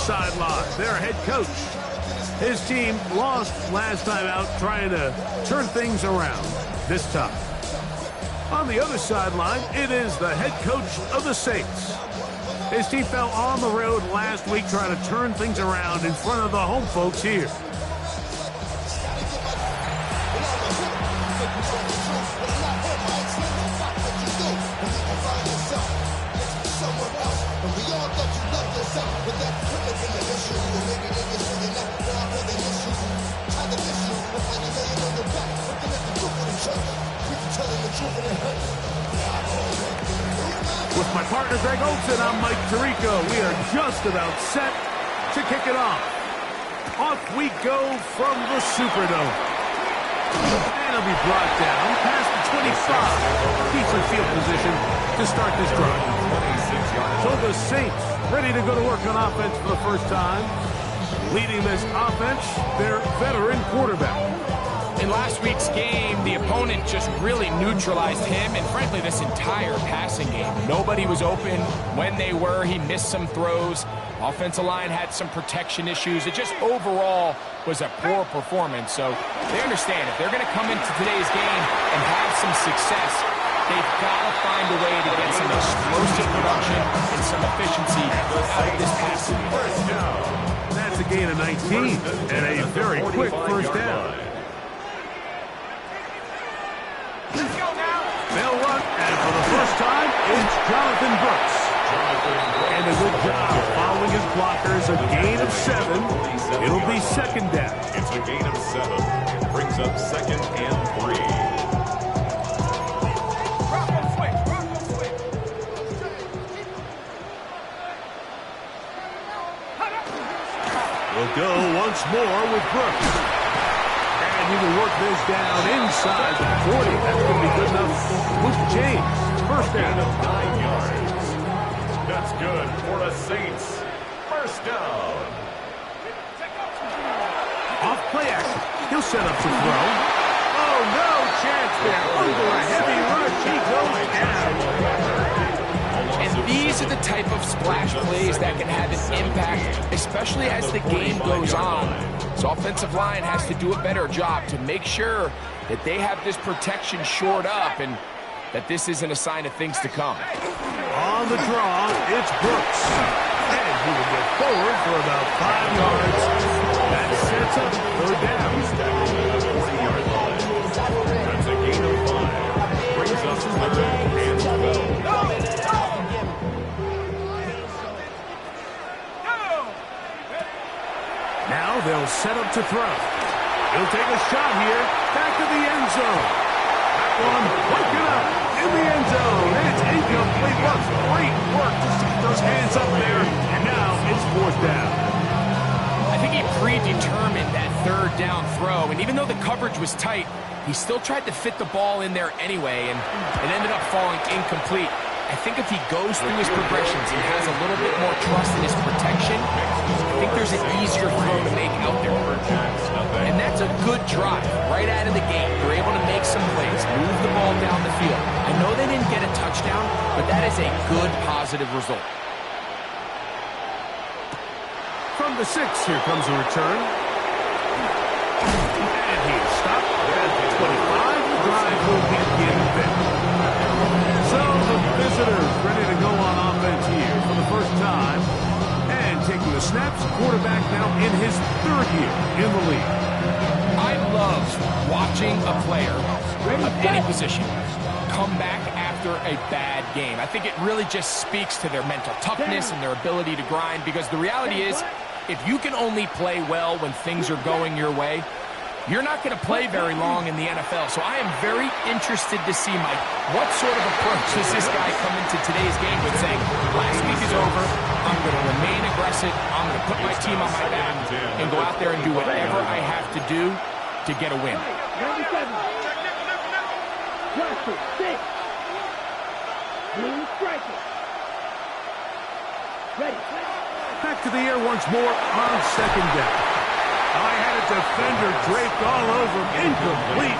sideline, their head coach. His team lost last time out trying to turn things around this time. On the other sideline, it is the head coach of the Saints. His team fell on the road last week trying to turn things around in front of the home folks here. With my partner Greg Olsen, I'm Mike Tirico. We are just about set to kick it off. Off we go from the Superdome. And it'll be brought down past the 25. Decent field position to start this drive. So the Saints ready to go to work on offense for the first time. Leading this offense, their veteran quarterback. In last week's game, the opponent just really neutralized him and, frankly, this entire passing game. Nobody was open. When they were, he missed some throws. Offensive line had some protection issues. It just overall was a poor performance. So they understand if they're going to come into today's game and have some success, they've got to find a way to get some explosive production and some efficiency out of this passing game. That's a gain of 19 and a very quick first down. They'll run, and for the first time, it's Jonathan Brooks. And a good job following his blockers, a gain of 7. It'll be second down. It's a gain of 7. Brings up 2nd and 3. We'll go once more with Brooks. And he will work this down inside the 40. That's going to be good enough with the change. First down. 9 yards. That's good for the Saints. First down. Off play action. He'll set up to throw. Oh, no chance there. Under a heavy rush, he goes down. And these are the type of splash plays that can have an impact, especially as the game goes on. So offensive line has to do a better job to make sure that they have this protection shored up and that this isn't a sign of things to come. On the draw, it's Brooks. And he will get forward for about 5 yards. That sets up third down. 40-yard line. That's a gain of 5. Brings us to the and 12. Now they'll set up to throw. He'll take a shot here. Back to the end zone. That one broken up in the end zone. And it's incomplete. What great work to keep those hands up there. And now it's fourth down. I think he predetermined that third down throw. And even though the coverage was tight, he still tried to fit the ball in there anyway. And it ended up falling incomplete. I think if he goes through his progressions and has a little bit more trust in his protection, I think there's an easier throw to make out there. And that's a good drive right out of the gate. They're able to make some plays, move the ball down the field. I know they didn't get a touchdown, but that is a good positive result. From the 6, here comes a return. And he's stopped at the 25. The drive will begin there. So the visitors ready to go on offense here for the first time. And taking the snaps, quarterback now in his 3rd year in the league. I love watching a player of any position come back after a bad game. I think it really just speaks to their mental toughness and their ability to grind, because the reality is, if you can only play well when things are going your way, you're not going to play very long in the NFL. So I am very interested to see, Mike, what sort of approach does this guy come into today's game with, saying, last week is over, I'm going to remain aggressive, I'm going to put my team on my back and go out there and do whatever I have to do to get a win. 97. Watch it. 6. Blue striker. Ready. Back to the air once more on second down. I had a defender draped all over him. Incomplete.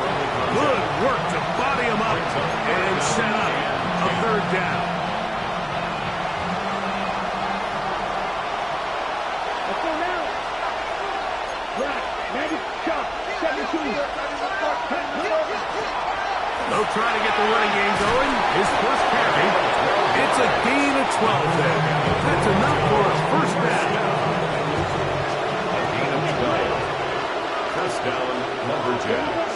Good work to body him up and set up a third down. They'll try to get the running game going. His first carry. It's a gain of 12 there. That's enough for a first down. A gain of 12. First down, Lumberjacks.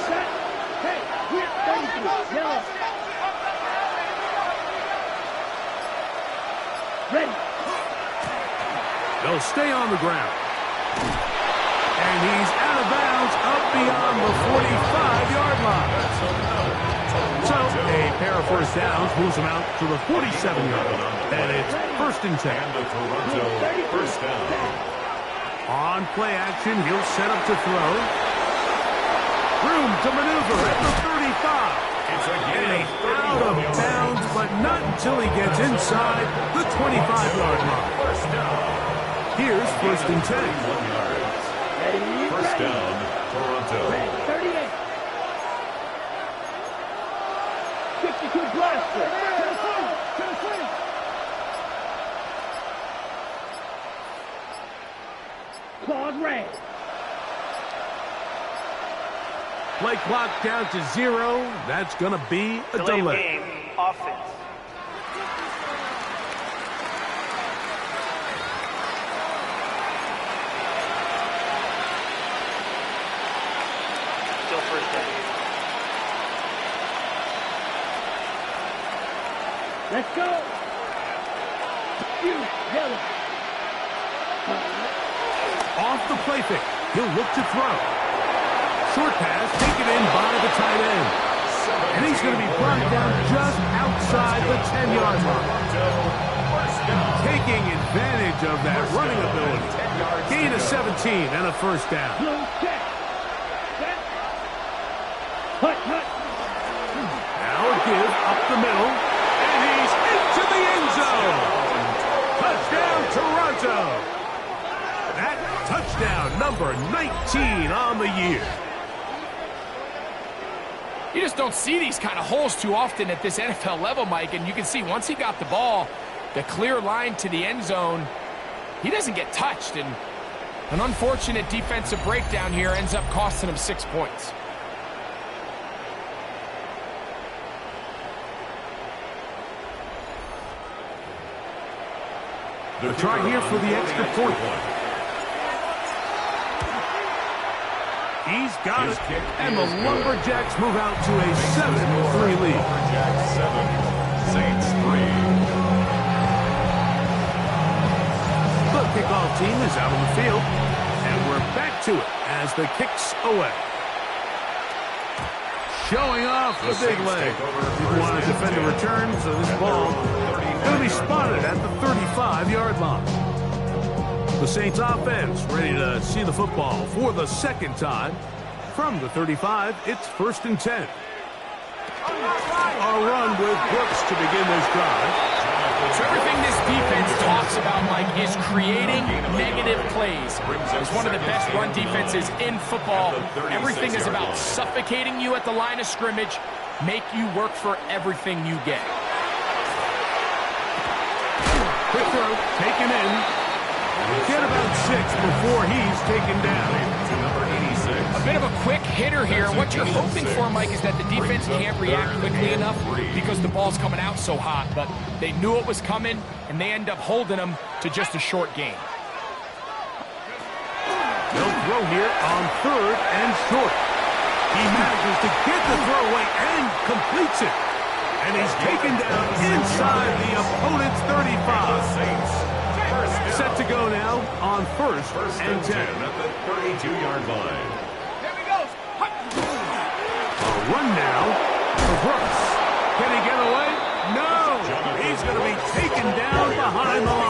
Hey, here, thank you. Yellow. Ready. They'll stay on the ground. And he's out of bounds up beyond the 45-yard line. So a pair of first downs moves him out to the 47-yard line. And it's first and 10. And the Toronto first down. On play action, he'll set up to throw. Room to maneuver at the 35. It's a gain And of he's out of 31 bounds, but not until he gets inside the 25-yard line. First down. Here's first and 10. 1 yards. Ready. First down, Toronto. 38. 52 blaster. To the front. To the front. Claude Ray. Play clock down to 0. That's going to be a Delay of delay. game, offense. Still first down. Let's go. You, yellow. Off the play fake. He'll look to throw. Short pass taken in by the tight end. And he's going to be brought down just outside the 10-yard line. Taking advantage of that running ability. Gain of 17 and a first down. Blue check. Set. Hut, hut. Now a give up the middle. And he's into the end zone. Touchdown, Toronto. That touchdown number 19 on the year. You just don't see these kind of holes too often at this NFL level, Mike, and you can see once he got the ball, the clear line to the end zone, he doesn't get touched, and an unfortunate defensive breakdown here ends up costing him 6 points. The try here for the extra point. He's got it, and the Lumberjacks move out to a 7-3 lead. Lumberjacks 7, Saints 3. The kickoff team is out on the field, and we're back to it as the kick's away. Showing off the big leg. People want to defend a return, so this ball going to be spotted at the 35-yard line. The Saints offense ready to see the football for the second time. From the 35, it's first and 10. A run with Brooks to begin this drive. So everything this defense talks about, Mike, is creating negative plays. It's one of the best run defenses in football. Everything is about suffocating you at the line of scrimmage, make you work for everything you get. Quick throw, taken in. Get about 6 before he's taken down. To number 86. A bit of a quick hitter here. What you're hoping for, Mike, is that the defense can't react quickly enough because the ball's coming out so hot. But they knew it was coming, and they end up holding them to just a short gain. They'll throw here on 3rd and short. He manages to get the throw away and completes it. And he's taken down inside the opponent's 35. Saints. Set to go now on first and 10. At the 32-yard line. A run now for Brooks. Can he get away? No! He's going to be taken down behind the line.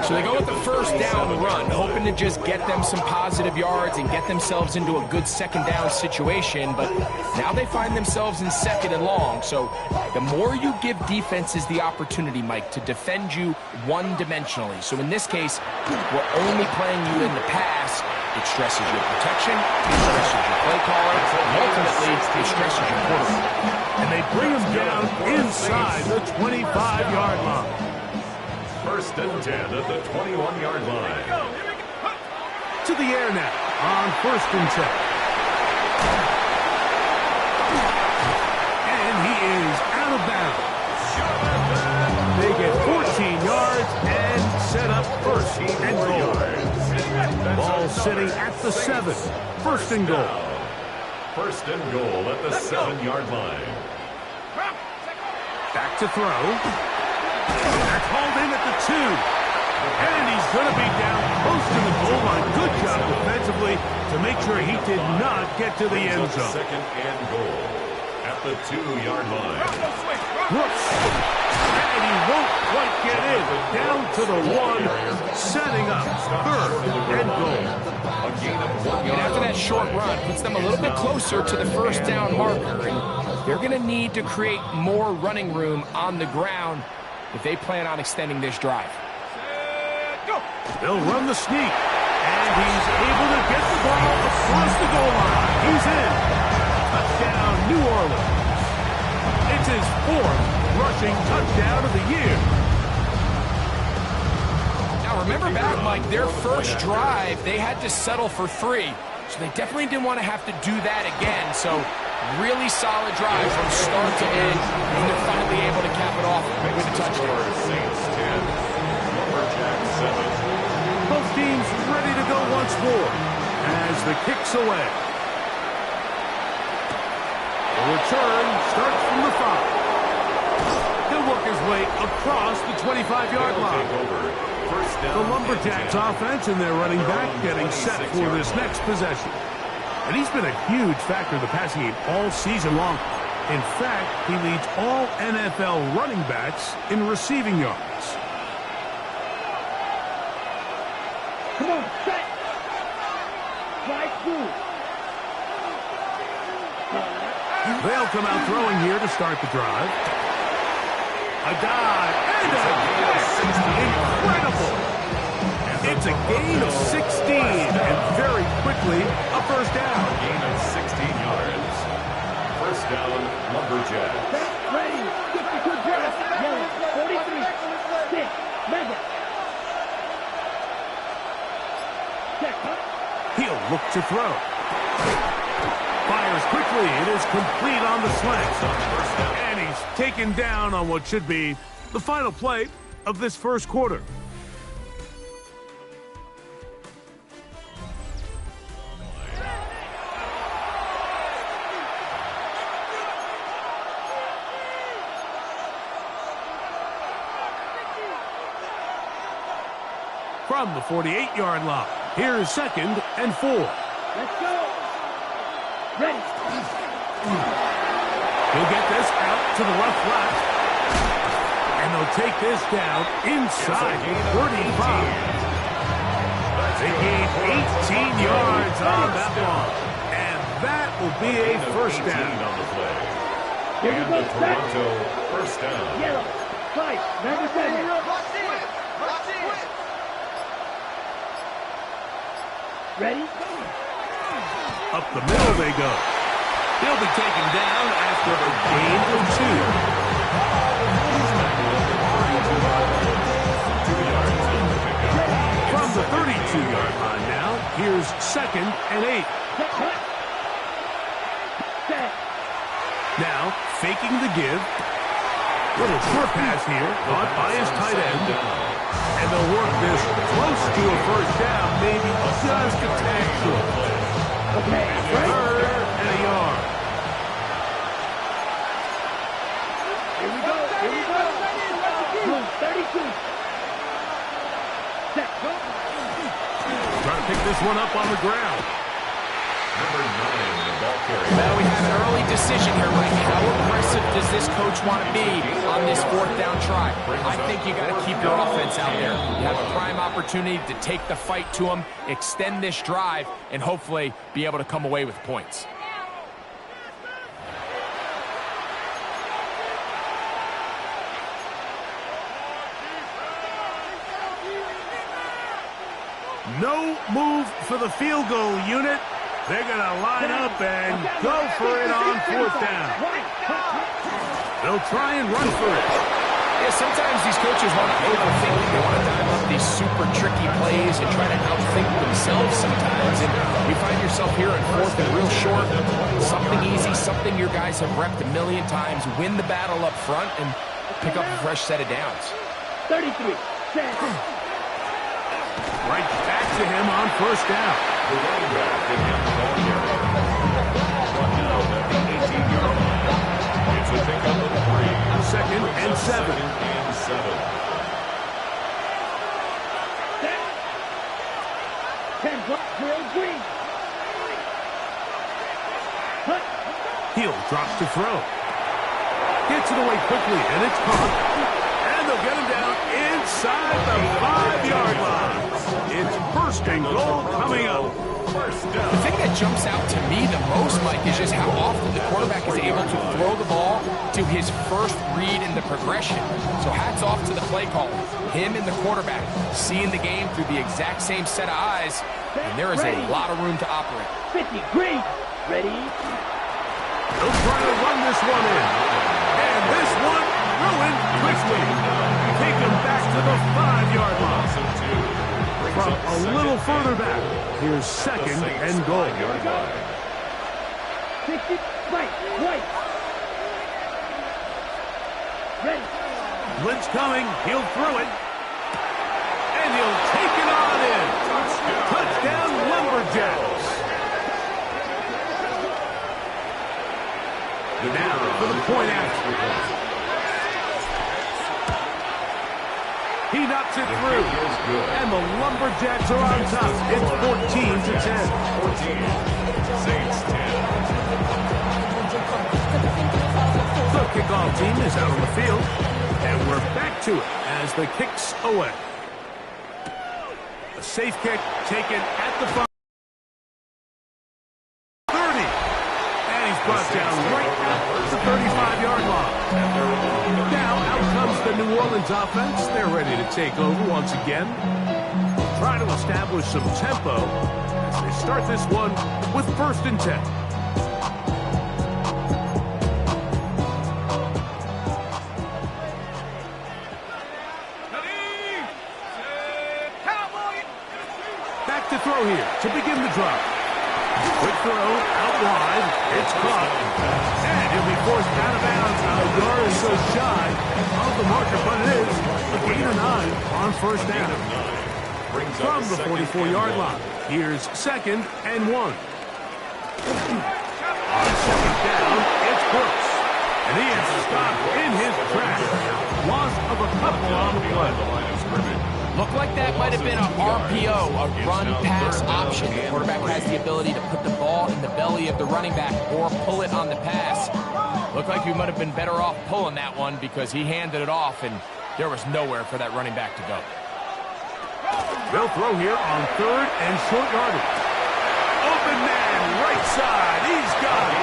So they go with the first down run, hoping to just get them some positive yards and get themselves into a good second down situation, but now they find themselves in second and long. So the more you give defenses the opportunity, Mike, to defend you one-dimensionally. So in this case, we're only playing you in the pass. It stresses your protection, it stresses your play caller, and ultimately it stresses your quarterback. And they bring him down inside the 25-yard line. First and 10 at the 21-yard line. To the air now on first and 10. sitting at the 7. First and goal. First and goal at the 7-yard line. Back to throw. That's hauled in at the 2. And he's going to be down close to the goal line. Good job defensively to make sure he did not get to the end zone. Second and goal at the 2-yard line. Brooks. And he won't quite get in. Down to the 1. Setting up third and goal. And after that short run, puts them a little bit closer to the first down marker. And they're going to need to create more running room on the ground if they plan on extending this drive. They'll run the sneak. And he's able to get the ball across the goal line. He's in. Touchdown, New Orleans. It's his 4th rushing touchdown of the year. Now remember back, Mike, their first drive, they had to settle for 3. So they definitely didn't want to have to do that again. So really solid drive from start to end. And they're finally able to cap it off with a touchdown. Saints 10, Lumberjacks 7. Both teams ready to go once more as the kick's away. The return starts from the 5. He'll work his way across the 25-yard line. The Lumberjacks offense and their running back getting set for this next possession. And he's been a huge factor in the passing game all season long. In fact, he leads all NFL running backs in receiving yards. Come on, set. Right through. They'll come out throwing here to start the drive. A dive and a catch. Incredible. It's a gain of 16 and very quickly a first down. Gain of 16 yards. First down, Lumberjacks. Ready. 52 press. Yellow. 43. Stick. Mega. Check. He'll look to throw. Fires quickly. It is complete on the slant. And he's taken down on what should be the final play of this first quarter. From the 48-yard line, here's second and 4. Let's go. Ready. He'll get this out to the left flat. And they'll take this down inside 35. They gain 18 yards on that one. And that will be a first down. On the play. Here we And go. the Toronto first down. Yellow. Fight. Number 7. Ready? Up the middle they go. He'll be taken down after a gain of 2. From the 32-yard line now, here's second and 8. Now, faking the give. Little short pass here, caught by his tight end. And they'll work this close to a first down, maybe just a tad short. Okay, Third and a yard. Here we go. Here we go. Room 32. Set. Trying to pick this one up on the ground. Number 9, the ball carrier. Well, we have an early decision here, Mike. How aggressive does this coach want to be on this 4th down try? I think you got to keep your offense out there. You have a prime opportunity to take the fight to them, extend this drive, and hopefully be able to come away with points. No move for the field goal unit. They're going to line up and go for it on 4th down. They'll try and run for it. Yeah, sometimes these coaches want to overthink. They want to dive up these super tricky plays and try to outthink themselves sometimes. And you find yourself here in 4th and real short. Something easy, something your guys have repped a million times. Win the battle up front and pick up a fresh set of downs. 33. Set. Right back to him on 1st down. The running back that got the ball carrier. Brought down at the 18-yard line. It's a pickup of 3. Second and 7. Second and 7. 10 drop, drill, green. Hill drops to throw. Gets it away quickly, and it's caught. And they'll get him down inside the 5-yard line. It's first and goal coming up. The thing that jumps out to me the most, Mike, is just how often the quarterback is able to throw the ball to his first read in the progression. So hats off to the play caller. Him and the quarterback seeing the game through the exact same set of eyes, and there is a lot of room to operate. 50, green. Ready? They'll try to run this one in. And this one ruined quickly. Take him back to the 5-yard line. From a little further back, here's second and goal. 60, right. Ready. Blitz coming. He'll throw it. And he'll take it on in. Touchdown, Lumberjacks. Now for the point after. He knocks it through. And the Lumberjacks are on top. It's 14-10. 14. Saints 10. The kickoff team is out on the field. And we're back to it as the kick's away. A safe kick taken at the 5. 30. And he's brought down right at the 35-yard line. Now out comes the New Orleans offense. They're ready to take over once again. Try to establish some tempo as they start this one with first and 10. Back to throw here to begin the drive. Quick throw out wide. It's caught. And he'll be forced out of bounds. A yard or so shy of the marker, but it is a gain of 9 on first down. From the 44-yard line, here's second and 1. On second down, it's Brooks. And he is stopped in his tracks. Loss of a couple on the play. Looked like that might have been an RPO, a run-pass option. The quarterback has the ability to put the ball in the belly of the running back or pull it on the pass. Looked like he might have been better off pulling that one because he handed it off, and there was nowhere for that running back to go. They'll throw here on third and short yardage. Open man, right side. He's got it.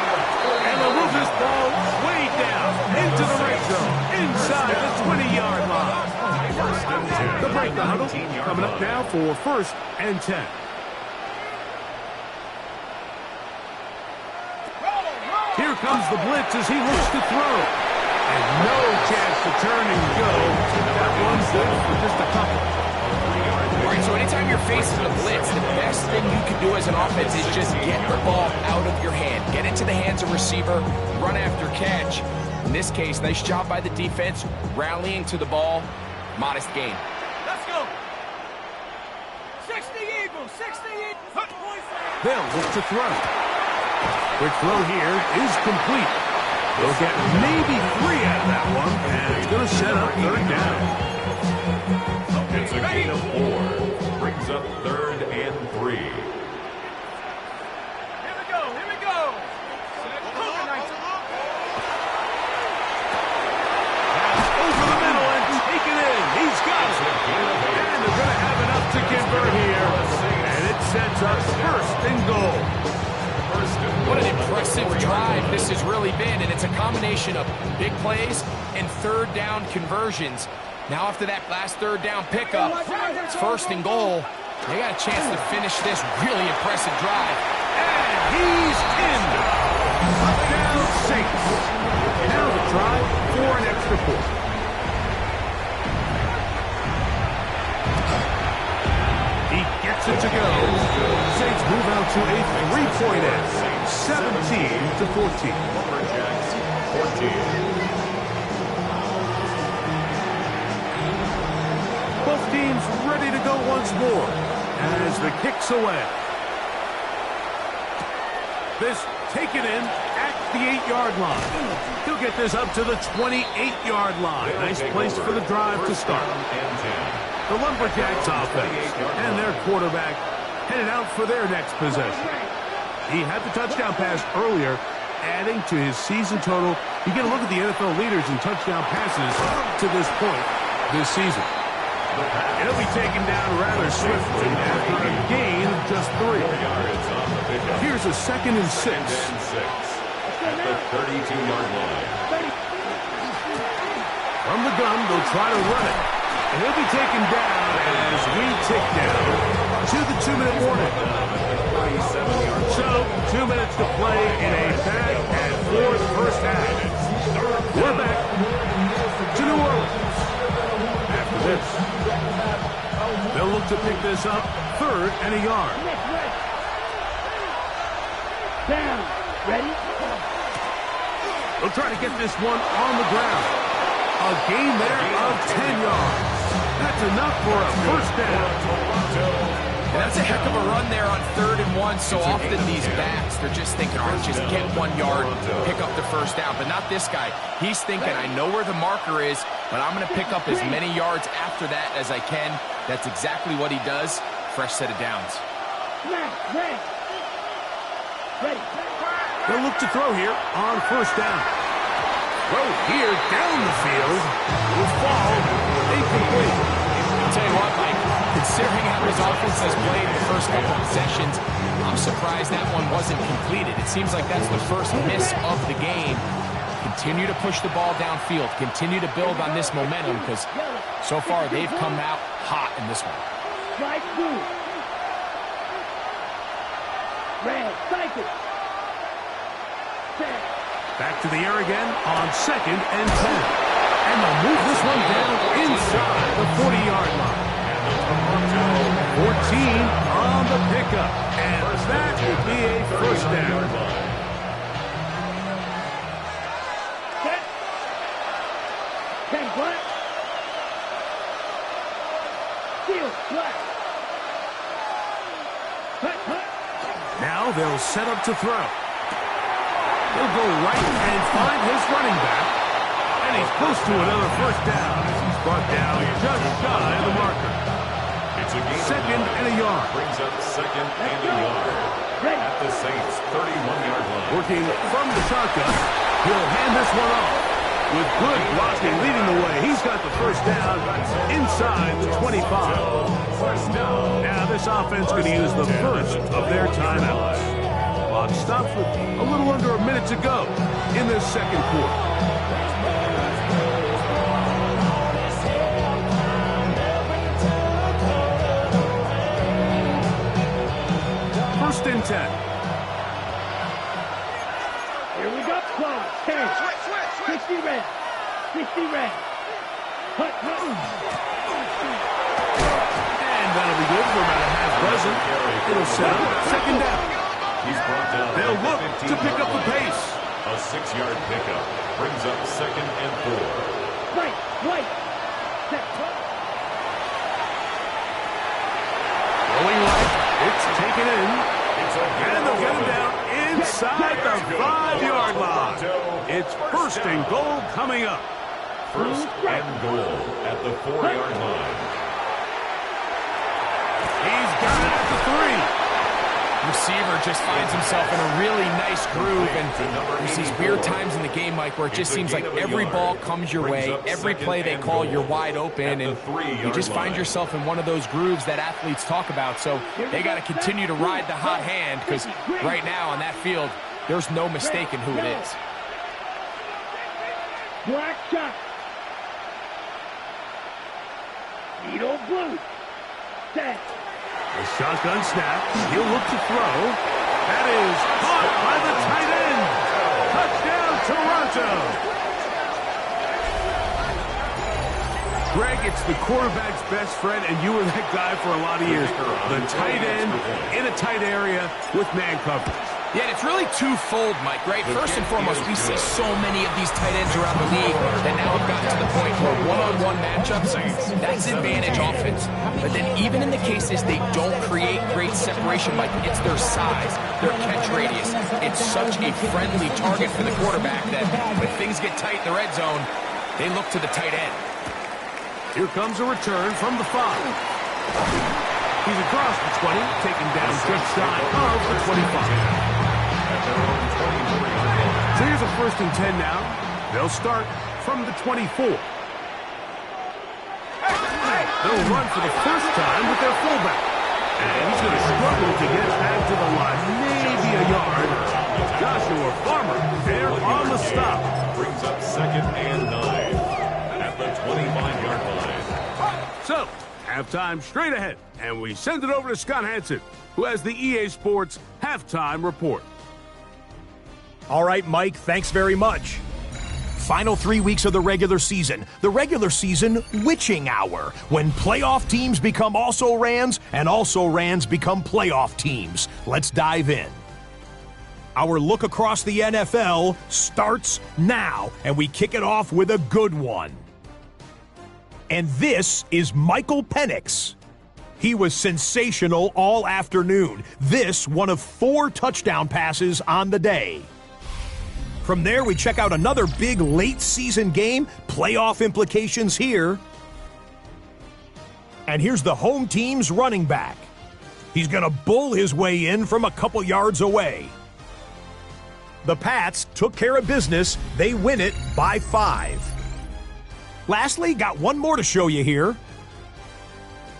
And they'll move this ball way down into the red zone, inside the 20-yard line. The break the huddle coming up now for first and 10. Here comes the blitz as he looks to throw. And no chance to turn and go. That one's good for just a couple. All right, so anytime you're facing the blitz, the best thing you can do as an offense is just get the ball out of your hand. Get into the hands of receiver, run after catch. In this case, nice job by the defense, rallying to the ball. Modest gain. Let's go. 60 Eagles, 60 Eagles. They'll look to throw. Quick throw here is complete. They'll get maybe 3 out of that one, and it's going to set up third down. It's a gain of 4. Brings up third and 3. Here we go. Over the middle and take it in. He's got it. And they're going to have enough to convert here. And it sets up first and goal. What an impressive drive this has really been, and it's a combination of big plays and third down conversions. Now after that last third down pickup, it's first and goal. They got a chance to finish this really impressive drive. And he's in. Touchdown Saints. Now the try for an extra point. He gets it to go. Saints move out to a 3-point edge. 17-14. Lumberjacks 14. Both teams ready to go once more as the kick's away. This taken in at the 8-yard line. He'll get this up to the 28-yard line. Nice place for the drive to start. The Lumberjacks offense and their quarterback headed out for their next possession. He had the touchdown pass earlier, adding to his season total. You get a look at the NFL leaders in touchdown passes to this point this season. It'll be taken down rather swiftly after a gain of just 3. Here's a 2nd and 6. At the 32-yard line. From the gun, they'll try to run it. And he'll be taken down as we tick down to the 2-minute warning. So, 2 minutes to play in a back and forth first half. We're back to New Orleans. After this, they'll look to pick this up 3rd and a yard. Down. Ready? They'll try to get this one on the ground. A gain there of 10 yards. That's enough for a first down. And that's a heck of a run there on 3rd and 1. So often these backs, they're just thinking, all right, just get 1 yard, pick up the first down. But not this guy. He's thinking, I know where the marker is, but I'm going to pick up as many yards after that as I can. That's exactly what he does. Fresh set of downs. Ready. They'll look to throw here on first down. Throw here down the field. Will fall incomplete. I'll tell you what, Mike, considering how his offense has played in the first couple of possessions, I'm surprised that one wasn't completed. It seems like that's the first miss of the game. Continue to push the ball downfield. Continue to build on this momentum because so far they've come out hot in this one. Strike 2. Red, cycle. Set. Back to the air again on 2nd and 10. And they'll move this one down inside the 40-yard line. 14 on the pickup. And that would be a first down. Set. 10 black. Field black. Hut. Now they'll set up to throw. He'll go right and find his running back. And he's close to another first down. He's brought down just shy of the marker. It's a gain 2nd and a yard. Brings up 2nd and a yard. At the Saints' 31-yard line. Working from the shotgun. He'll hand this one off. With good blocking leading the way. He's got the first down inside the 25. Now this offense going to use the first of their timeouts. Clock stops with a little under a minute to go in this second quarter. First and 10. Here we go. 10. 60 red. 60 red. Hut. And that'll be good for about a half dozen. It'll set up 2nd down. He's brought down. They'll look to pick up the pace. A 6-yard pickup brings up 2nd and 4. Right. Set. Going right. It's taken in. And they'll get him down inside the 5-yard line. It's 1st and goal coming up. 1st and goal at the 4-yard line. He's got it at the 3. Receiver just finds himself in a really nice groove, and there's these weird times in the game, Mike, where it just seems like every ball comes your way, every play they call, you're wide open, and you just find yourself in one of those grooves that athletes talk about. So they got to continue to ride the hot hand, because right now on that field, there's no mistaking who it is. Black shot. Needle blue. Set. The shotgun snap. He'll look to throw. That is caught by the tight end. Touchdown, Toronto. Greg, it's the quarterback's best friend, and you were that guy for a lot of years. The tight end in a tight area with man coverage. Yeah, and it's really twofold, Mike, right? First and foremost, we see so many of these tight ends around the league that now have gotten to the point where one-on-one matchups, that's advantage offense. But then even in the cases they don't create great separation, Mike, it's their size, their catch radius. It's such a friendly target for the quarterback that when things get tight in the red zone, they look to the tight end. Here comes a return from the 5. He's across the 20, taken down just shy of the 25. So here's a 1st and 10 now. They'll start from the 24. They'll run for the first time with their fullback. And he's going to struggle to get back to the line, maybe a yard. Joshua Farmer there on the stop. Brings up 2nd and 9 at the 25-yard line. So, halftime straight ahead, and we send it over to Scott Hanson, who has the EA Sports Halftime Report. All right, Mike, thanks very much. Final 3 weeks of the regular season witching hour, when playoff teams become also-rans and also-rans become playoff teams. Let's dive in. Our look across the NFL starts now, and we kick it off with a good one. And this is Michael Penix. He was sensational all afternoon. This one of 4 touchdown passes on the day. From there, we check out another big late-season game, playoff implications here. And here's the home team's running back. He's going to bull his way in from a couple yards away. The Pats took care of business. They win it by 5. Lastly, got one more to show you here.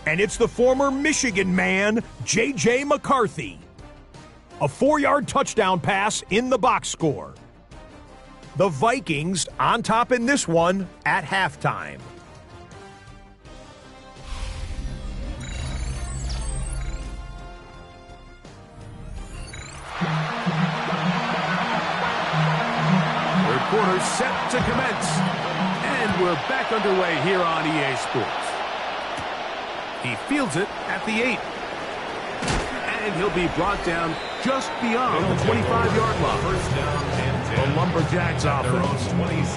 And it's the former Michigan man, J.J. McCarthy. A 4-yard touchdown pass in the box score. The Vikings on top in this one at halftime. Third quarter set to commence. And we're back underway here on EA Sports. He fields it at the 8. And he'll be brought down just beyond the 25-yard line. First down and 10. The Lumberjacks offense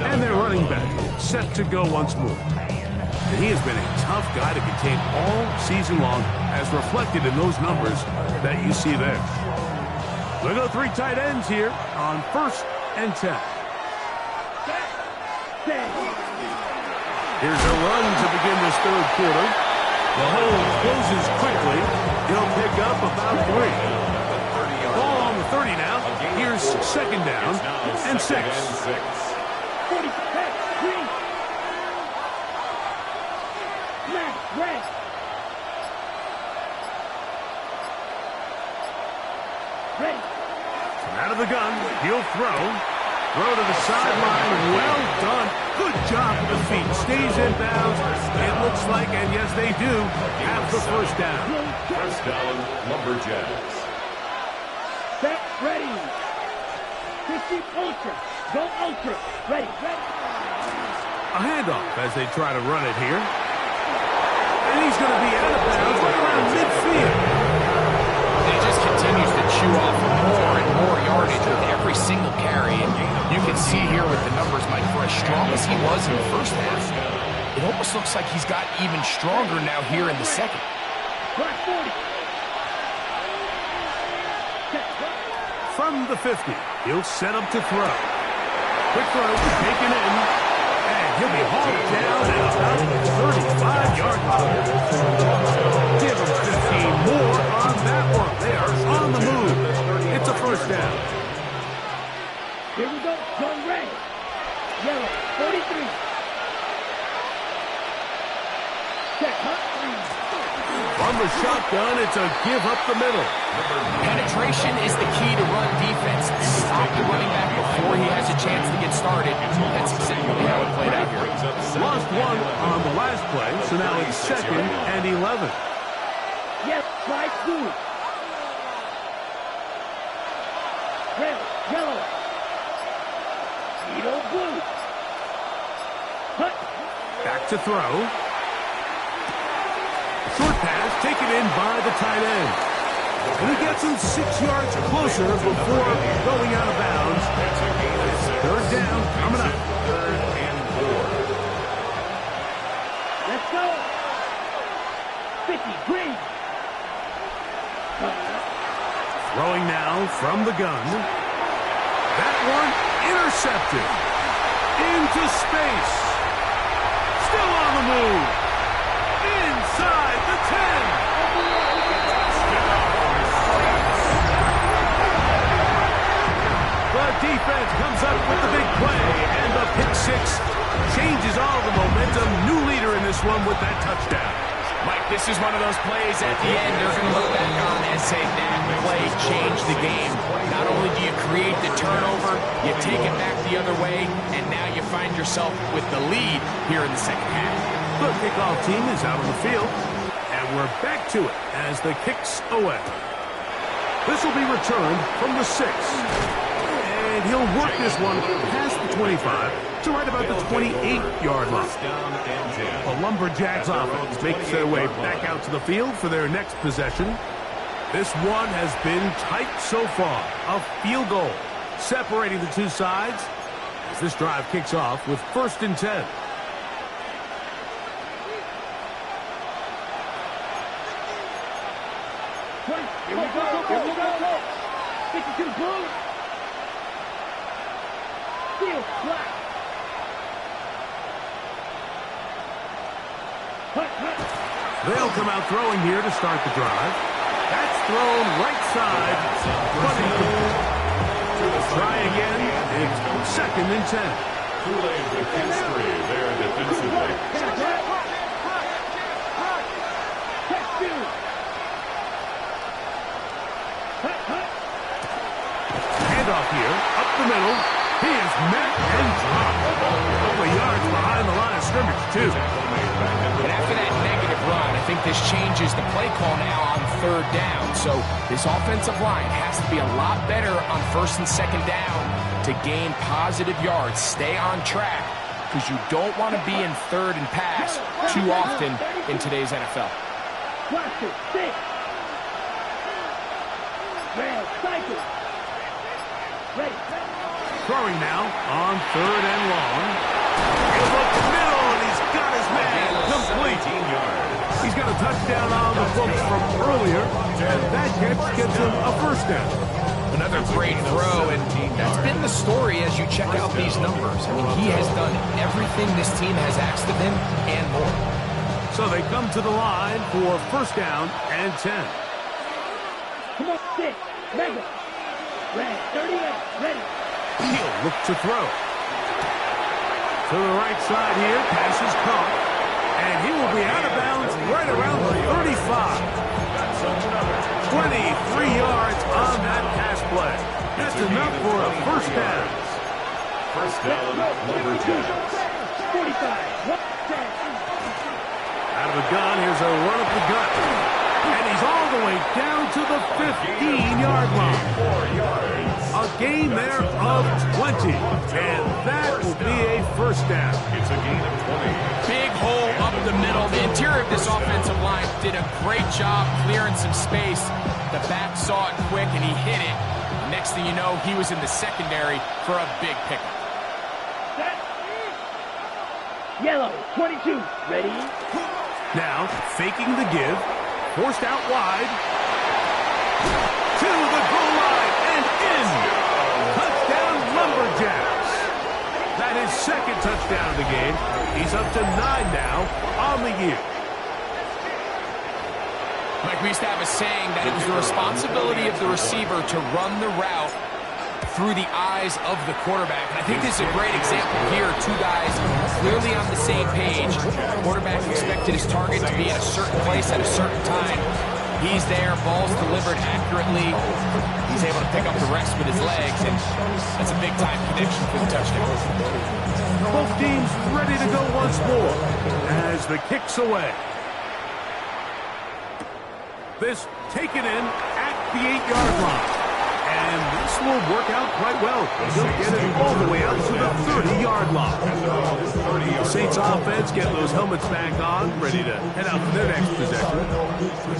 and their running back set to go once more. And he has been a tough guy to contain all season long, as reflected in those numbers that you see there. Look at the 3 tight ends here on 1st and 10. Here's a run to begin this 3rd quarter. The hole closes quickly. He'll pick up about 3. Ball on the 30 now. Here's 2nd down and 6. 40, green. Red. Ready. Out of the gun, he'll throw. Throw to the sideline. Well done. Good job with the feet. Stays in bounds. It looks like, and yes, they do, have the 1st down. First down, Lumberjacks. Set, ready. 50 ultra. Go ultra. Ready. A handoff as they try to run it here. And he's going to be out of bounds right around midfield. He just continues to chew off more and more yardage with every single carry. And you can see here with the numbers, Mike, for as strong as he was in the first half, it almost looks like he's got even stronger now here in the second. From the 50, he'll set up to throw. Quick throw, taken in, and he'll be hauled down at about the 35-yard line. Give him 15 more on that one. They are on the move. It's a 1st down. Here we go. John Ray. Yellow. 43. Check. From the shotgun, it's a give up the middle. Penetration is the key to run defense. Stop the running back before he has a chance to get started. That's exactly how it played out here. Lost 1 on the last play, so now it's 2nd and 11. Yes, right, 2. Red, yellow. Edo blue. Cut. Back to throw. Short pass taken in by the tight end. And he gets him 6 yards closer before going out of bounds. Third down coming up. Third and 4. Let's go. 50, green. Throwing now from the gun. That one intercepted. Into space. Still on the move. Inside the 10. The defense comes up with the big play, and the pick six changes all the momentum. New leader in this one with that touchdown. Mike, this is one of those plays at the end they're going to look back on and say that play changed the game. Not only do you create the turnover, you take it back the other way, and now you find yourself with the lead here in the second half. The kickoff team is out on the field, and we're back to it as the kick's away. This will be returned from the 6. And he'll work this one past the 25 to right about the 28-yard line. The Lumberjacks offense makes their way back out to the field for their next possession. This one has been tight so far. A field goal separating the two sides as this drive kicks off with 1st and 10. Here we go. 52 blue. Field flat. They'll come out throwing here to start the drive. That's thrown right side. Try again. It's 2nd and 10. Kool-Aid with history there defensively. Handoff here, up the middle. He is met and dropped. A couple of yards behind the line of scrimmage, too. And after that negative run, I think this changes the play call now on 3rd down. So this offensive line has to be a lot better on 1st and 2nd down to gain positive yards. Stay on track because you don't want to be in 3rd and pass too often in today's NFL. Blaster, 6. Rail, cycle. Ready. Throwing now on 3rd and long. He'll look middle, and he's got his man complete. He's got a touchdown on the books from earlier, and that catch gets him a 1st down. Another great throw, and that's been the story as you check out these numbers. I mean, he has done everything this team has asked of him and more. So they come to the line for 1st down and 10. Come on, 6. Mega. Ready. 38. Ready. He'll look to throw. To the right side here, pass is caught. And he will be out of bounds right around the 35. 23 yards on that pass play. That's enough for a 1st down. 1st down, Lumberjacks. 45. 1, 10. Out of the gun, here's a run up the gut. And he's all the way down to the 15-yard line. 4 yards. A gain there of 20. And that will be a 1st down. It's a gain of 20. Big hole up the middle. The interior of this offensive line did a great job clearing some space. The back saw it quick, and he hit it. Next thing you know, he was in the secondary for a big pickup. Yellow, 22. Ready. Now, faking the give. Forced out wide. To the goal line and in. Touchdown, Lumberjacks. That is 2nd touchdown of the game. He's up to 9 now on the year. Mike, we used to have a saying that it was the responsibility of the receiver to run the route through the eyes of the quarterback. And I think this is a great example here. 2 guys clearly on the same page. The quarterback expected his target to be in a certain place at a certain time. He's there, ball's delivered accurately. He's able to pick up the rest with his legs, and that's a big-time connection for the touchdown. Both teams ready to go once more as the kick's away. This taken in at the 8-yard line. And this will work out quite well. He'll get it all the way out to the 30-yard line. The State's offense getting those helmets back on, ready to head out for their next possession.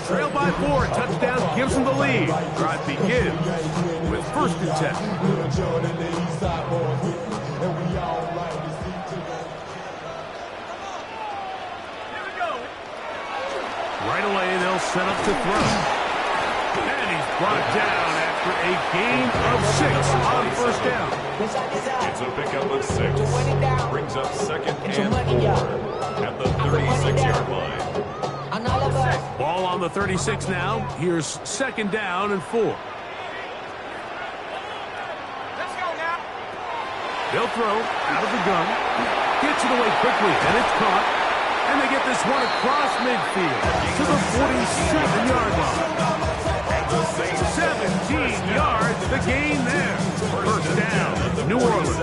Trail by 4, touchdown gives them the lead. Drive begins with 1st and 10. Right away, they'll set up to throw. And he's brought down after a gain of 6 on 1st down. It's a pickup of 6. Brings up 2nd and 4 at the 36-yard line. Ball on the 36 now. Here's 2nd down and 4. Let's go now. They'll throw out of the gun. Gets it away quickly, and it's caught. And they get this one across midfield to the 47-yard line. 17 yards, the gain there. 1st down, New Orleans.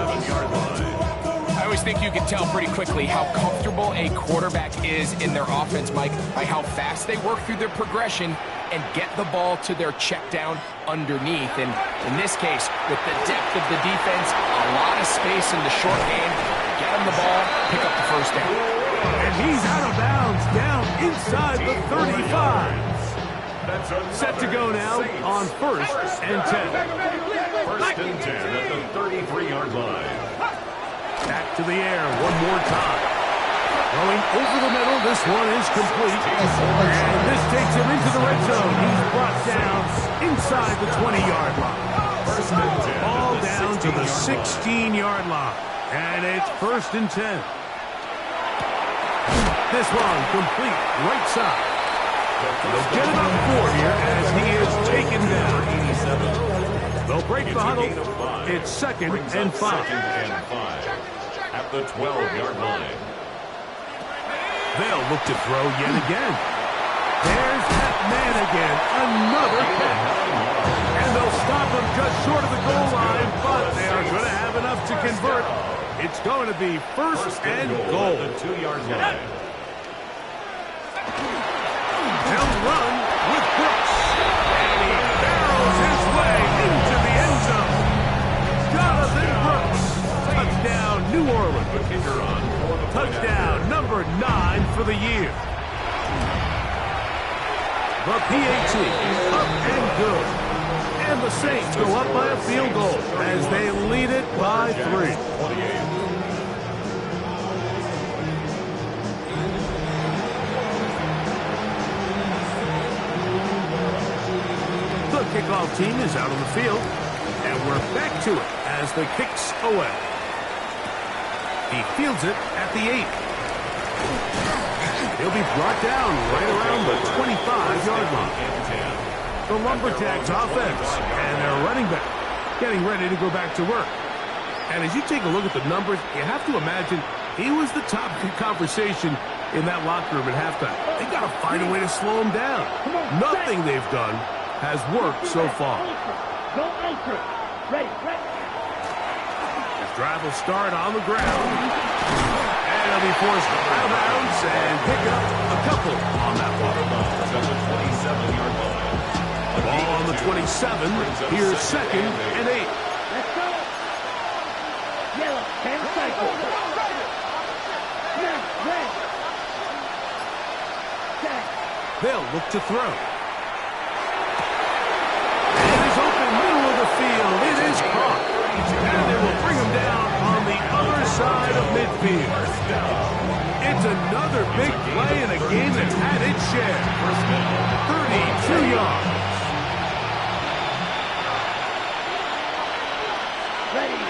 I always think you can tell pretty quickly how comfortable a quarterback is in their offense, Mike, by how fast they work through their progression and get the ball to their check down underneath. And in this case, with the depth of the defense, a lot of space in the short game, get them the ball, pick up the 1st down. And he's out of bounds, down inside the 35. Set to go now on 1st and 10. 1st and 10 at the 33-yard line. Back to the air one more time. Going over the middle, this one is complete. And this takes him into the red zone. He's brought down inside the 20-yard line. Ball down to the 16-yard line. And it's 1st and 10. This one complete, right side. They'll get it up 4 here as he is taken down. They'll break the huddle. It's 2nd and 5. At the 12-yard line. They'll look to throw yet again. There's that man again. Another catch. And they'll stop him just short of the goal line, but they are going to have enough to convert. It's going to be 1st and goal. The 2-yard line. They'll run with Brooks. And he barrels his way into the end zone. Jonathan Brooks. Touchdown, New Orleans. Touchdown number 9 for the year. The PAT up and good. And the Saints go up by a field goal as they lead it by 3. The kickoff team is out on the field, and we're back to it as the kick's away. He fields it at the 8. He'll be brought down right around the 25-yard line. The Lumberjacks offense and their running back getting ready to go back to work. And as you take a look at the numbers, you have to imagine he was the top conversation in that locker room at halftime. They got to find a way to slow him down. Nothing they've done has worked so far. Go anchor. Ready. His drive will start on the ground. And he'll be forced out of bounds and pick up a couple on that one. At the 27-yard line. Ball on the 27. Here's 2nd and 8. Let's go. Yellow. 10 cycles. Now, red. Set. They'll look to throw. And it is open middle of the field. It is caught. And they will bring him down on the other side of midfield. It's another big play in a game that's had its share. 32 yards. Ready.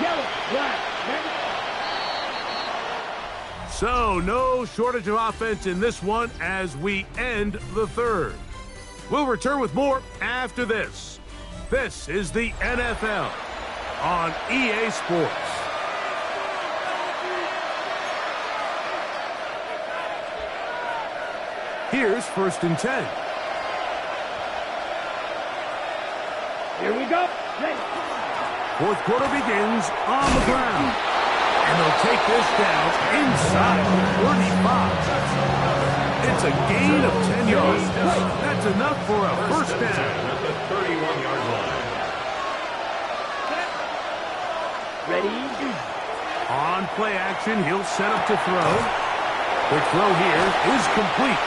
Yellow. Black. Ready. So no shortage of offense in this one as we end the 3rd. We'll return with more after this. This is the NFL on EA Sports. Here's 1st and 10. Here we go. Ready. 4th quarter begins on the ground. And they'll take this down inside the 35. It's a gain of 10 yards. That's enough for a 1st down. At the 31-yard line. Ready. On play action, he'll set up to throw. Quick throw here is complete.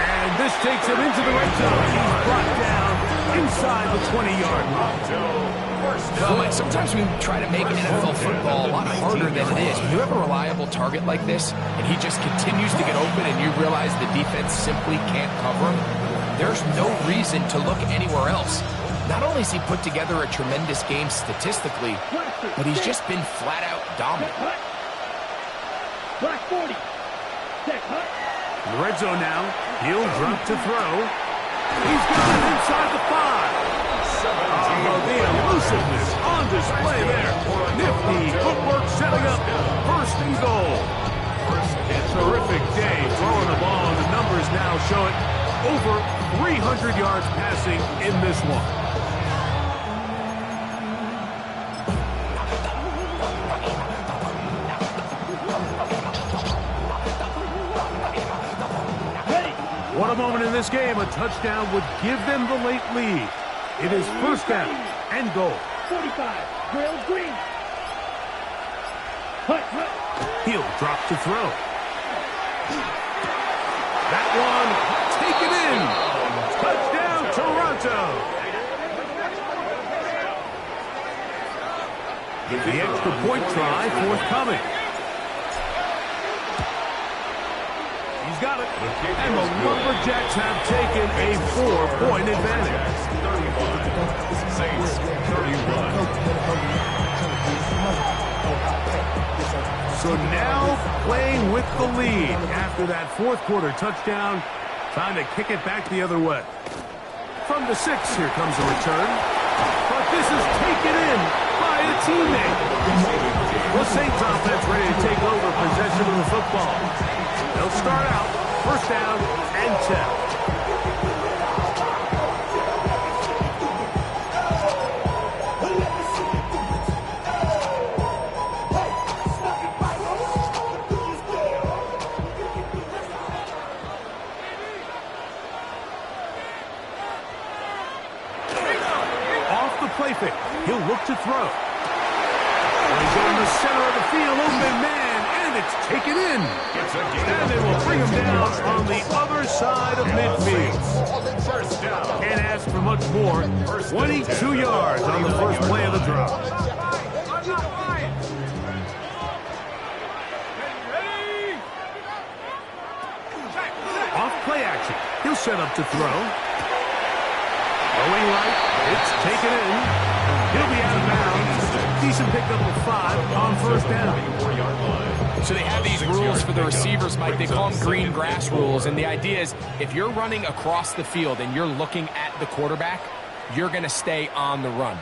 And this takes him into the red zone. He's brought down inside the 20-yard line. Well, Mike, sometimes we try to make NFL football a lot harder than it is. When you have a reliable target like this, and he just continues to get open, and you realize the defense simply can't cover him, there's no reason to look anywhere else. Not only has he put together a tremendous game statistically, but he's just been flat-out dominant. Black 40. Deck hut. In the red zone now. He'll drop to throw. He's got it inside the 5. The elusiveness on display there. Nifty footwork setting up first and goal. A terrific day throwing the ball, and the numbers now show it. Over 300 yards passing in this one. What a moment in this game. A touchdown would give them the late lead. It is first down and goal. 45. Grail Green. Hut, hut. He'll drop to throw. That one taken in. Touchdown, Toronto. The extra point try forthcoming. He's got it. And the Lumberjacks have taken a 4-point advantage. 35. Saints 31. So now playing with the lead after that fourth quarter touchdown, trying to kick it back the other way. From the 6, here comes a return. But this is taken in by a teammate. The Saints offense ready to take over possession of the football. They'll start out first down and 10. Play fake. He'll look to throw. He's in the center of the field, open man, and it's taken in. And they will bring him down on the other side of midfield. Can't ask for much more. 22 yards on the first play of the drop. Off play action. He'll set up to throw. Going right, it's taken in. He'll be out of bounds. Decent pickup of 5 on first down. So they have these rules for the receivers, Mike. They call them green grass rules. And the idea is if you're running across the field and you're looking at the quarterback, you're going to stay on the run.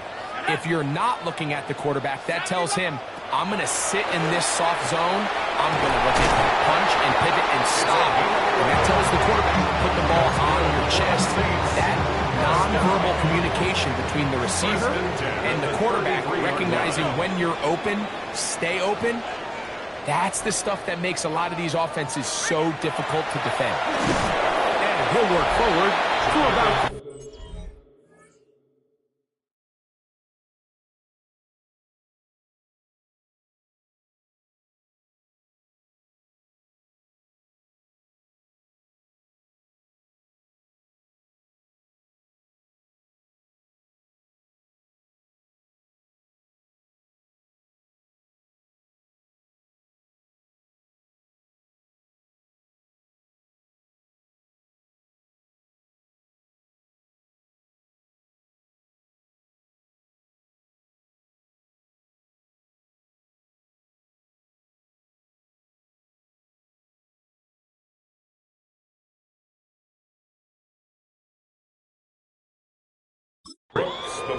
If you're not looking at the quarterback, that tells him, I'm going to sit in this soft zone. I'm going to punch and pivot and stop. And that tells the quarterback to put the ball on your chest. That non-verbal communication between the receiver and the quarterback, recognizing when you're open, stay open, that's the stuff that makes a lot of these offenses so difficult to defend. And he'll work forward to about...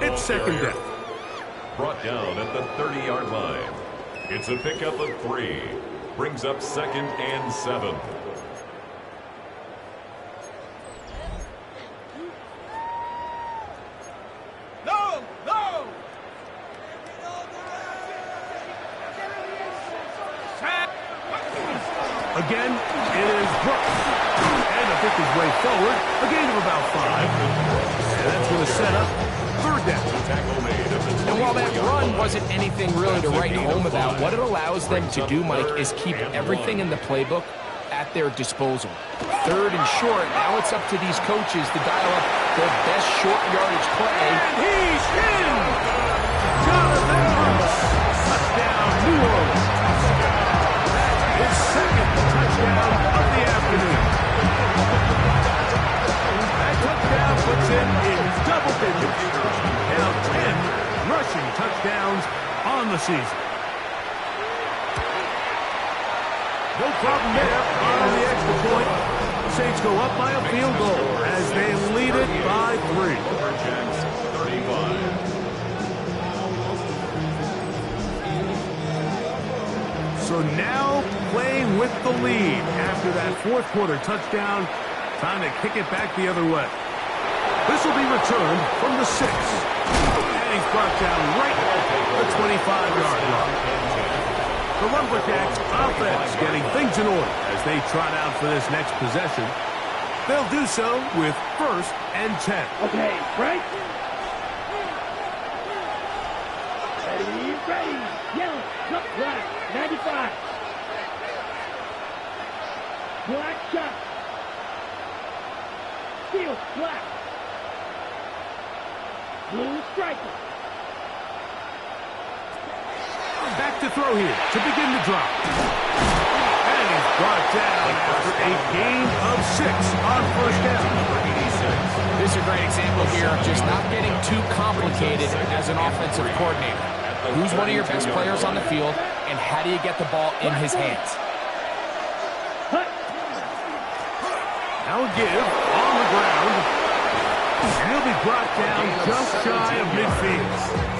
It's second down. Brought down at the 30-yard line. It's a pickup of 3. Brings up 2nd and 7. No! No! Again, it is Brooks. And to pick his way forward, a gain of about 5. And that's going to set up third down. Tackle made at the 24-yard And while that run line. wasn't anything really to write home about, what it allows them to do, Mike, is keep everything in the playbook at their disposal. Third and short, now it's up to these coaches to dial up their best short yardage play. And he's in! Jonathan Brooks, touchdown, New Orleans. His second touchdown of the afternoon. That touchdown puts him in double digits. Now 10 rushing touchdowns on the season. No problem there on the extra point. Saints go up by a field goal as they lead it by 3. Lumberjacks 35. So now playing with the lead after that fourth quarter touchdown. Time to kick it back the other way. This will be returned from the 6. And he's brought down right at the 25-yard line. The Lumberjacks offense getting things in order as they trot out for this next possession. They'll do so with 1st and 10. Okay, right? Ready. Yellow, cut, black, 95. Black shot. Steel, black. Blue striker. Back to throw here to begin the drop. And he's brought down after a gain of 6 on 1st down. This is a great example here of just not getting too complicated as an offensive coordinator. Who's one of your best players on the field, and how do you get the ball in his hands? Now a give on the ground. And he'll be brought down just shy of midfield.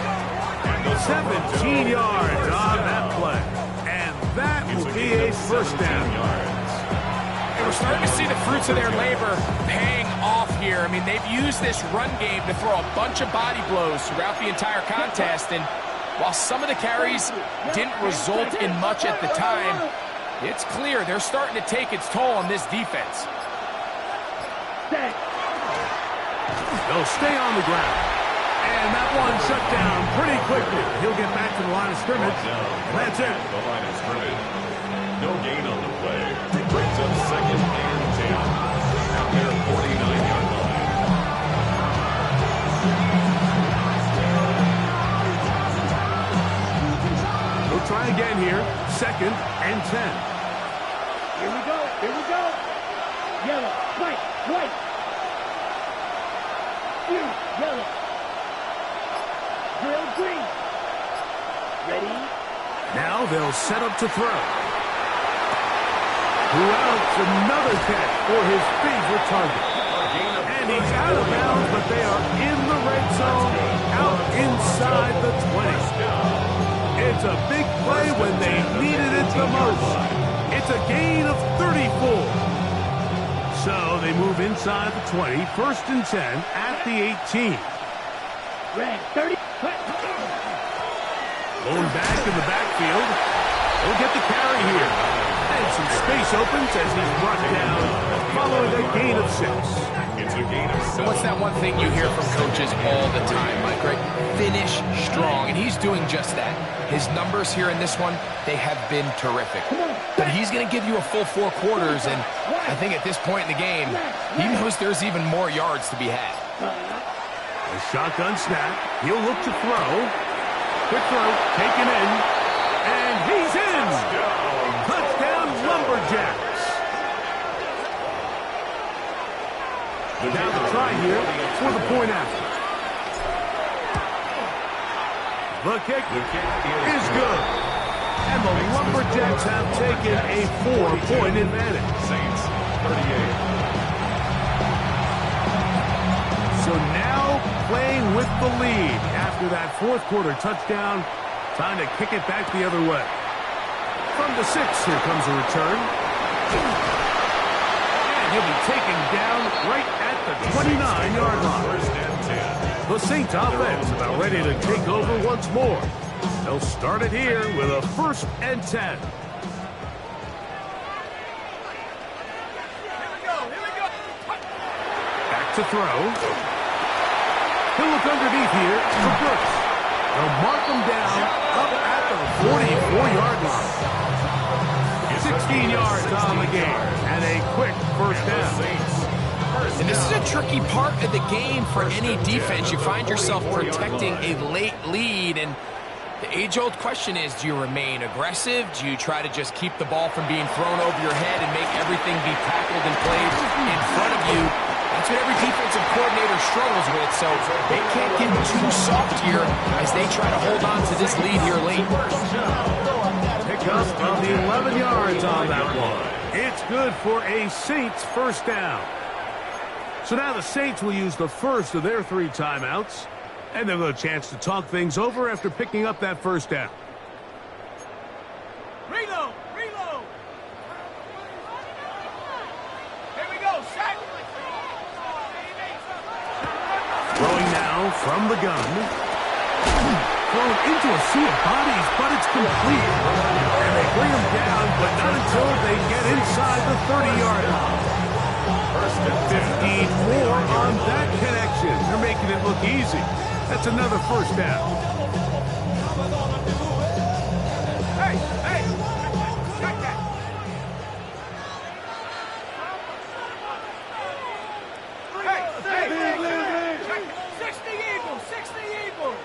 17 yards on that play. And that will be a 1st down. And we're starting to see the fruits of their labor paying off here. I mean, they've used this run game to throw a bunch of body blows throughout the entire contest. And while some of the carries didn't result in much at the time, it's clear they're starting to take its toll on this defense. They'll stay on the ground. And that one shut down pretty quickly. He'll get back to the line of scrimmage. And that's it. The line of scrimmage. No gain on the play. Brings up 2nd and 10. Out there, 49-yard line. We'll try again here. 2nd and 10. Here we go. Yellow, white. Yellow. Drill green. Ready? Now they'll set up to throw. Who else? Another catch for his favorite target. And he's out of bounds, but they are in the red zone, out inside the 20. It's a big play when they needed it the most. It's a gain of 34. So they move inside the 20, 1st and 10 at the 18. Red, 30. Going back in the backfield. He'll get the carry here. And some space opens as he's brought down following a gain of 6. It's a gain of 7. What's that one thing you hear from coaches all the time, Mike, right? Finish strong, and he's doing just that. His numbers here in this one, they have been terrific. But he's going to give you a full 4 quarters, and I think at this point in the game, he knows there's even more yards to be had. A shotgun snap. He'll look to throw. Quick throw, taken in, and he's in! Touchdown, Lumberjacks! Now the try here for the point after. The kick is good. And the Lumberjacks have taken a 4-point advantage. Saints, 38. So now playing with the lead after that 4th quarter touchdown. Time to kick it back the other way. From the 6, here comes a return. And he'll be taken down right at the 29-yard line. 1st and 10. The Saints offense about ready to take over once more. They'll start it here with a 1st and 10. Back to throw. He'll look underneath here for Brooks. They'll mark him down up at the 44-yard line. 16 yards on the game and a quick first down. And this is a tricky part of the game for any defense. You find yourself protecting a late lead, and the age-old question is, do you remain aggressive? Do you try to just keep the ball from being thrown over your head and make everything be tackled and played in front of you? That's what every defensive coordinator struggles with, so they can't get too soft here as they try to hold on to this lead here late. Pick up of the 11 yards on that one. It's good for a Saints first down. So now the Saints will use the first of their 3 timeouts, and they'll get a chance to talk things over after picking up that first down. Reload! Here we go, sack! Throwing now from the gun. Thrown into a sea of bodies, but it's complete. And they bring him down, but not until they get inside the 30-yard line. 15 more on that connection. They're making it look easy. That's another first down. Hey! Check that! Hey! 60 Eagles!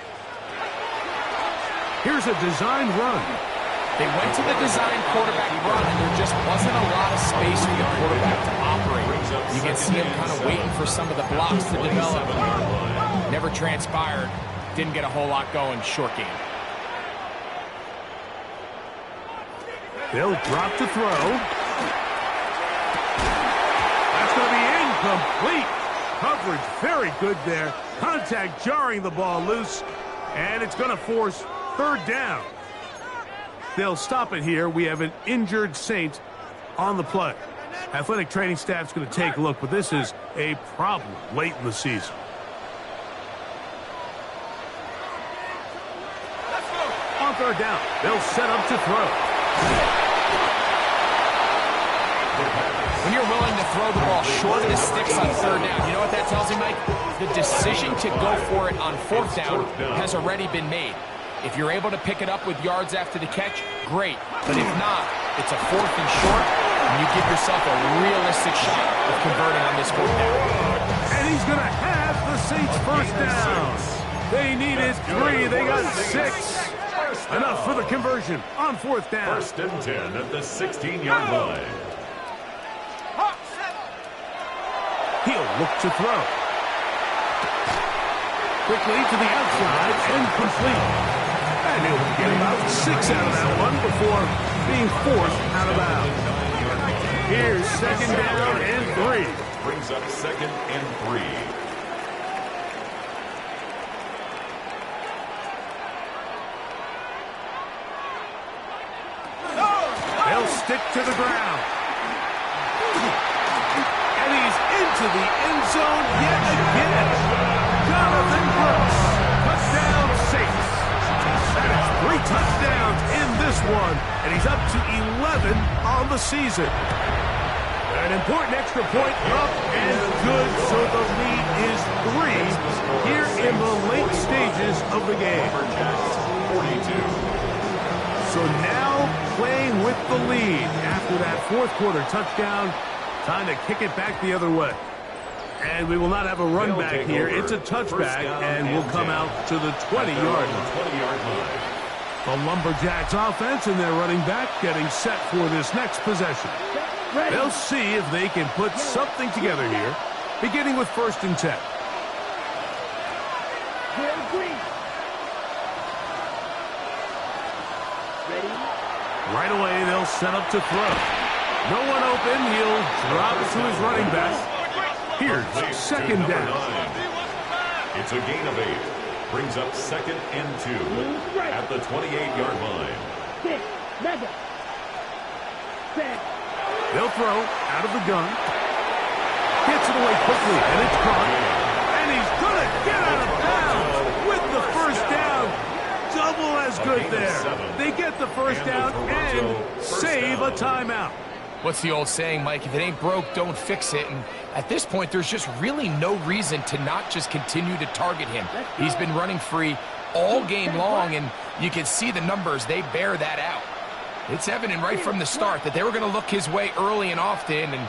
Here's a design run. They went to the design quarterback run, and there just wasn't a lot of space for the quarterback to operate. You can see him kind of waiting for some of the blocks to develop. Never transpired. Didn't get a whole lot going. Short game. They'll drop to throw. That's going to be incomplete. Coverage very good there. Contact jarring the ball loose, and it's going to force third down. They'll stop it here. We have an injured Saint on the play. Athletic training staff's going to take a look, but this is a problem late in the season. On third down, they'll set up to throw. When you're willing to throw the ball short of the sticks on third down, you know what that tells me, Mike? The decision to go for it on fourth down has already been made. If you're able to pick it up with yards after the catch, great. But if not, it's a fourth and short, and you give yourself a realistic shot of converting on this fourth down. And he's going to have the Saints first down. They needed 3. They got 6. Enough for the conversion on fourth down. First and 10 at the 16-yard line. He'll look to throw. Quickly to the outside and complete. And he'll get about 6 out of that one before being forced out of bounds. Here's second down and 3. Brings up second and 3. They'll stick to the ground. And he's into the end zone yet again. Jonathan Brooks, touchdown Saints. That is 3 touchdowns in this one, and he's up to 11 on the season. An important extra point up and good, so the lead is 3 here in the late stages of the game. 42. So now playing with the lead after that fourth quarter touchdown, time to kick it back the other way. And we will not have a run back here. It's a touchback, and we'll come out to the 20-yard line. The Lumberjacks offense and their running back getting set for this next possession. They'll see if they can put something together here, beginning with first and 10. Right away, they'll set up to throw. No one open. He'll drop it to his running back. Here's second down. It's a gain of 8. Brings up second and 2 at the 28-yard line. They'll throw out of the gun. Gets it away quickly, and it's caught. And he's going to get out of bounds with the first down. Double as good there. They get the first down and save a timeout. What's the old saying, Mike? If it ain't broke, don't fix it. And at this point, there's just really no reason to not just continue to target him. He's been running free all game long, and you can see the numbers. They bear that out. It's evident right from the start that they were going to look his way early and often, and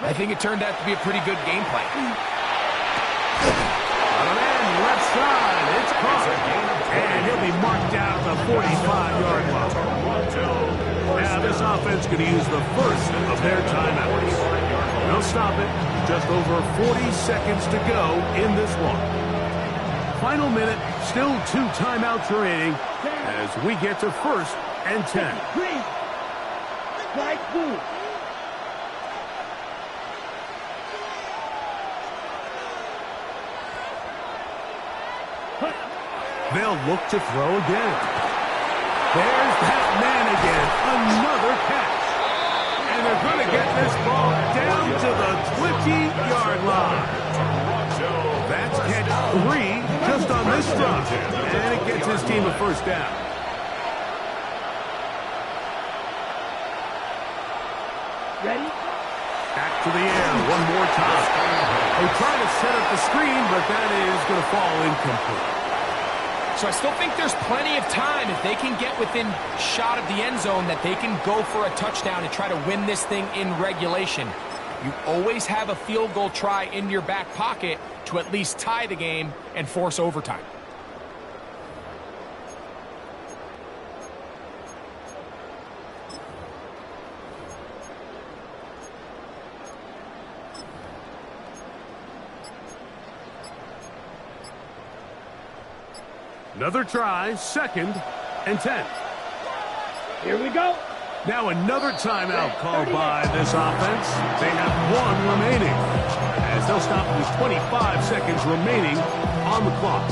I think it turned out to be a pretty good game plan. Left side, it's caught. And he'll be marked down at the 45-yard line. Now this offense going to use the first of their timeouts. They'll stop it. Just over 40 seconds to go in this one. Final minute, still 2 timeouts remaining as we get to 1st and 10. Strike two. They'll look to throw again. There's that man again. Another catch. And they're going to get this ball down to the 20-yard line. That's catch 3 just on this drive. And it gets his team a first down. Ready? Back to the air one more time. They try to set up the screen, but that is going to fall incomplete. So I still think there's plenty of time if they can get within shot of the end zone that they can go for a touchdown and try to win this thing in regulation. You always have a field goal try in your back pocket to at least tie the game and force overtime. Another try, 2nd and 10. Here we go. Now another timeout called by this offense. They have 1 remaining as they'll stop with 25 seconds remaining on the clock.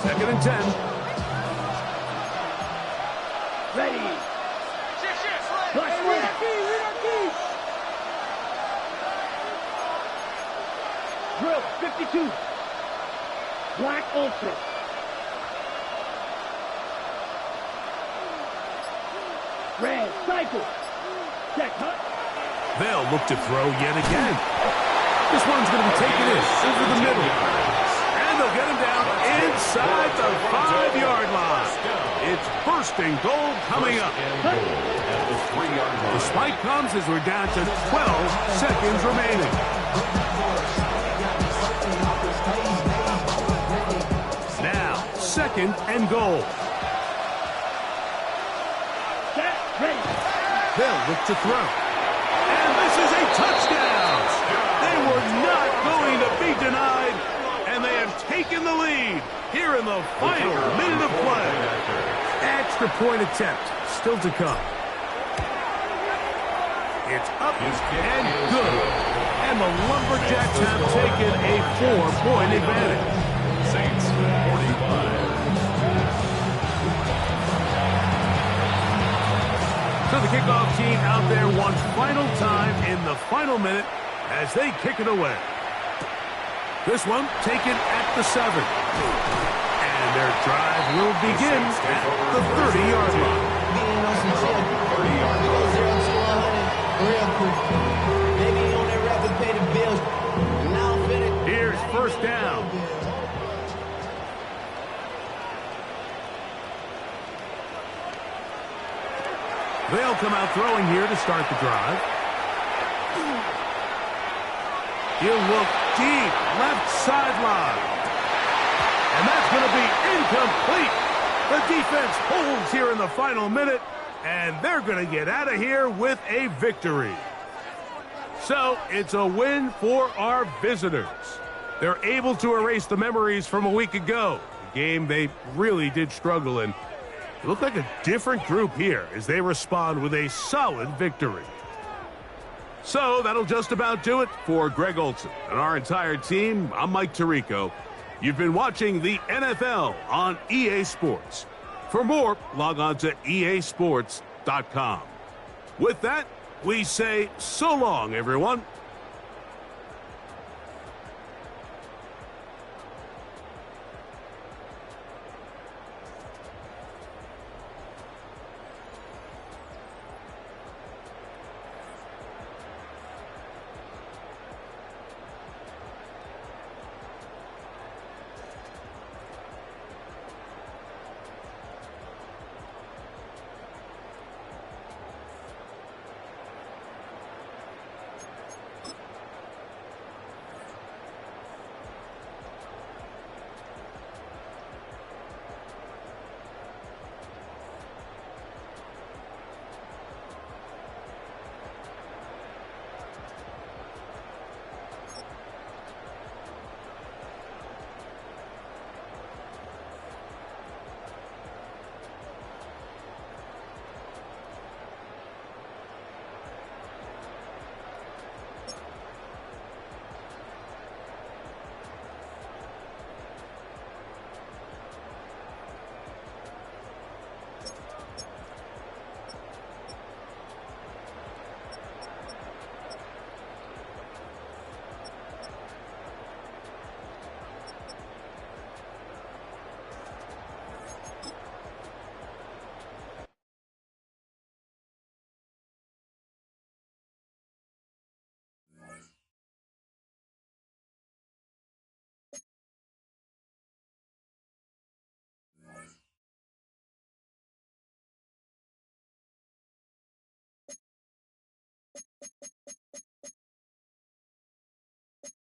Second and 10. Ready. Drill 52. Black Ultra. Red Cycle. Check, huh? They'll look to throw yet again. This one's going to be taken in over the middle. And they'll get him down inside the 5-yard line. It's 1st and goal coming up. The spike comes as we're down to 12 seconds remaining. Now, 2nd and goal. They'll look to throw. And this is a touchdown. They were not going to be denied, and they have taken the lead here in the final minute of play. Extra point attempt still to come. It's up and good. And the Lumberjacks have taken a 4-point advantage. Saints 45. So the kickoff team out there one final time in the final minute as they kick it away. This one taken at the 7. And their drive will begin at the 30-yard line. Here's 1st down. They'll come out throwing here to start the drive. He'll look deep, left sideline. And that's going to be incomplete. The defense holds here in the final minute, and they're going to get out of here with a victory. So it's a win for our visitors. They're able to erase the memories from a week ago, a game they really did struggle in. It looked like a different group here as they respond with a solid victory. So that'll just about do it for Greg Olsen and our entire team. I'm Mike Tirico. You've been watching the NFL on EA Sports. For more, log on to easports.com. With that, we say so long, everyone.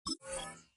1.